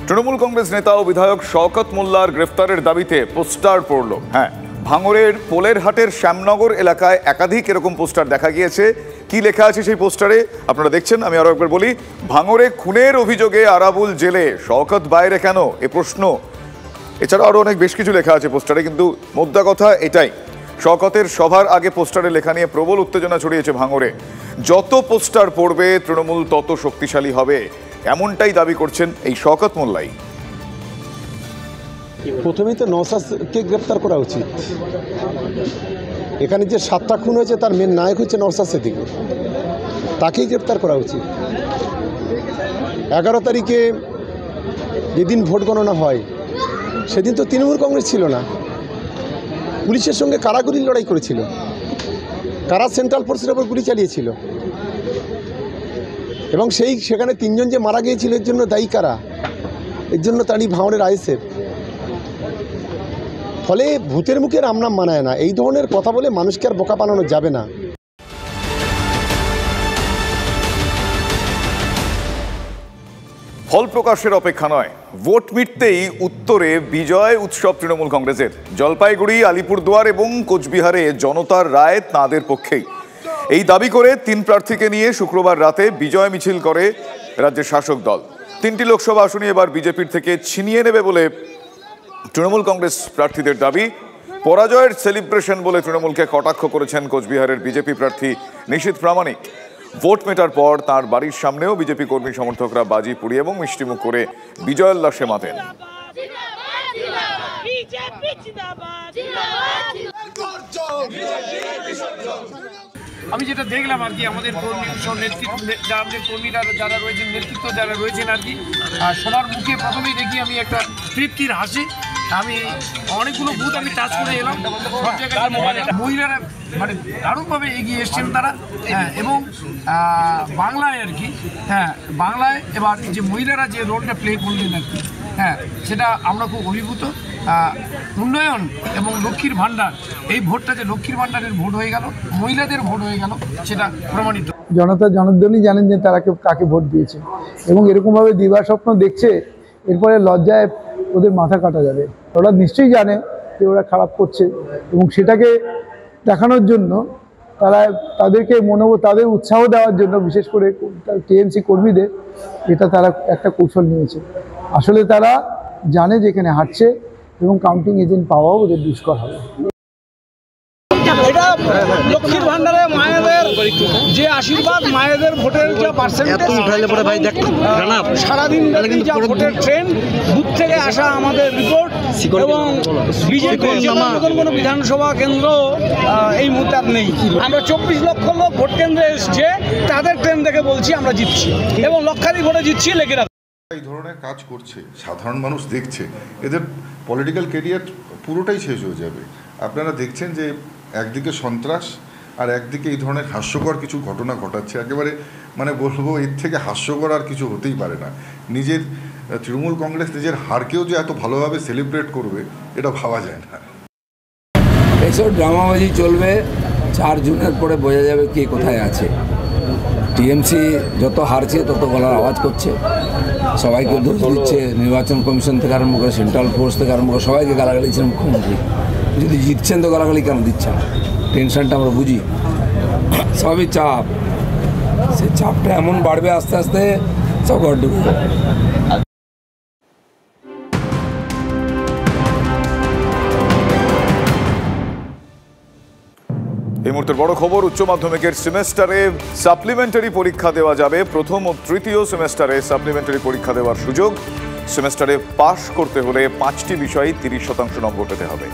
তৃণমূল কংগ্রেস নেতা ও বিধায়ক শওকত মোল্লার গ্রেফতারের দাবিতে পোস্টার পড়ল। ভাঙড়ের পোলেরহাটের শ্যামনগর এলাকায় একাধিক এরকম পোস্টার দেখা গিয়েছে। কি লেখা আছে সেই পোস্টারে আপনারা দেখছেন। আমি আরো একবার বলি, ভাঙড়ে খুনের অভিযোগে আরাবুল জেলে, শওকত বাইরে কেন এ প্রশ্ন। এছাড়া আরো অনেক বেশ কিছু লেখা আছে পোস্টারে, কিন্তু মোদ্দা কথা এটাই, শওকতের সভার আগে পোস্টারে লেখা নিয়ে প্রবল উত্তেজনা ছড়িয়েছে ভাঙড়ে। যত পোস্টার পড়বে তৃণমূল তত শক্তিশালী হবে, এমনটাই দাবি করছেন এই শওকত মোল্লাই। প্রথমেই তো নওশাদকে গ্রেপ্তার করা উচিত। এখানে যে 7টা খুন হয়েছে তার মেন নায়ক হচ্ছে নওশাদ সিদ্দিকী, তাকেই গ্রেপ্তার করা উচিত। 11 তারিখে যেদিন ভোট গণনা হয় সেদিন তো তৃণমূল কংগ্রেস ছিল না, পুলিশের সঙ্গে কারাগুলির লড়াই করেছিল, কারা সেন্ট্রাল ফোর্সের ওপর গুলি চালিয়েছিল, এবং সেখানে 3 জন যে মারা গিয়েছিল এর জন্য দায়ী কারা, এর জন্য তারই ভাঙড়ের আইএসএফ। ফলে ভূতের মুখে রাম নাম মানায় না, এই ধরনের কথা বলে মানুষকে আর বোকা বানানো যাবে না। ফল প্রকাশের অপেক্ষা নয়, ভোট মিটতেই উত্তরে বিজয় উৎসব তৃণমূল কংগ্রেসের। জলপাইগুড়ি, আলিপুরদুয়ার এবং কোচবিহারে জনতার রায় তাঁদের পক্ষেই। এই দাবি করে 3 প্রার্থীকে নিয়ে শুক্রবার রাতে বিজয় মিছিল করে রাজ্যের শাসক দল। 3টি লোকসভা আসনে এবার বিজেপির থেকে ছিনিয়ে নেবে বলে তৃণমূল কংগ্রেস প্রার্থীদের দাবি। পরাজয়ের সেলিব্রেশন বলে তৃণমূলকে কটাক্ষ করেছেন কোচবিহারের বিজেপি প্রার্থী নিশীথ প্রামাণিক। ভোট মেটার পর তার বাড়ির সামনেও বিজেপি কর্মী সমর্থকরা বাজি পুড়িয়ে এবং মিষ্টিমুখ করে বিজয়োল্লাসে মাতেন। আমি যেটা দেখলাম আর কি, আমাদের কর্মীরা যারা রয়েছেন, নেতৃত্ব যারা রয়েছেন আর কি, সবার মুখে প্রথমেই দেখি আমি একটা তৃপ্তির হাসি। আমি অনেকগুলো বুথ আমি টাচ করে এলাম, সব জায়গায় মহিলারা মানে দারুণভাবে এগিয়ে এসছেন তারা। এবং বাংলায় আর কি, বাংলায় এবার যে মহিলারা যে রোলটা প্লে করলেন আর কি, সেটা আমরা খুব অভিভূত। উন্নয়ন এবং লক্ষ্মীর ভাণ্ডার, এই ভোটটা যে লক্ষ্মীর ভাণ্ডারের ভোট হয়ে গেল, মহিলাদের ভোট হয়ে গেল, সেটা প্রমাণিত। জনতা জনার্দনই জানেন যে তারা কাকে ভোট দিয়েছে, এবং এরকমভাবে দিবা স্বপ্ন দেখছে, এরপরে লজ্জায় ওদের মাথা কাটা যাবে। ওরা নিশ্চয়ই জানে যে ওরা খারাপ করছে, এবং সেটাকে দেখানোর জন্য তাদেরকে তাদের উৎসাহ দেওয়ার জন্য, বিশেষ করে টিএমসি কর্মীদের, এটা তারা একটা কৌশল নিয়েছে। আসলে তারা জানে যে এখানে হাঁটছে এবং কাউন্টিং এজেন্ট পাওয়াও ওদের দুষ্কর হবে। এটা লক্ষ্মীর ভান্ডারে মায়েদের যে আশীর্বাদ, মায়েদের ভোটের যে পার্সেন্টেজ, সারাদিন যা ভোটের ট্রেন্ড, বুথ থেকে আসা আমাদের রিপোর্ট, এবং বিজেপির নতুন কোনো বিধানসভা কেন্দ্র এই মুহূর্তে আর নেই। আমরা 24 লক্ষ লোক ভোট কেন্দ্রে এসছে, তাদের ট্রেন দেখে বলছি আমরা জিতছি, এবং লক্ষাধিক ভোটে জিতছি। লেখে রাখছি এই ধরনের কাজ করছে, সাধারণ মানুষ দেখছে, এদের পলিটিক্যাল কেরিয়ার পুরোটাই শেষ হয়ে যাবে। আপনারা দেখছেন যে একদিকে সন্ত্রাস আর একদিকে এই ধরনের হাস্যকর কিছু ঘটনা ঘটাচ্ছে। একেবারে মানে বলবো, এর থেকে হাস্যকর আর কিছু হতেই পারে না। নিজের তৃণমূল কংগ্রেস নিজের হারকেও যে এত ভালোভাবে সেলিব্রেট করবে, এটা ভাবা যায় না। এইসব ড্রামাবাজি চলবে, 4 জুনের পরে বোঝা যাবে কে কোথায় আছে। টিএমসি যত হারছে তত গলার আওয়াজ করছে, সবাইকে দোষ দিচ্ছে, নির্বাচন কমিশন থেকে আরম্ভ করে, সেন্ট্রাল ফোর্স থেকে আরম্ভ করে সবাইকে গালাগালি দিচ্ছেন মুখ্যমন্ত্রী। যদি জিতছেন তো গালাগালি কেন দিচ্ছেন? টেনশনটা আমরা বুঝি, সবই চাপ। সে চাপটা এমন বাড়বে আস্তে আস্তে, সব ঘর ডুবে যাবে। এই মুহূর্তের বড় খবর, উচ্চ মাধ্যমিকের সেমেস্টারে সাপ্লিমেন্টারি পরীক্ষা দেওয়া যাবে। প্রথম ও তৃতীয় সেমেস্টারে সাপ্লিমেন্টারি পরীক্ষা দেওয়ার সুযোগ। সেমেস্টারে পাশ করতে হলে 5টি বিষয়ে 30% নম্বর পেতে হবে।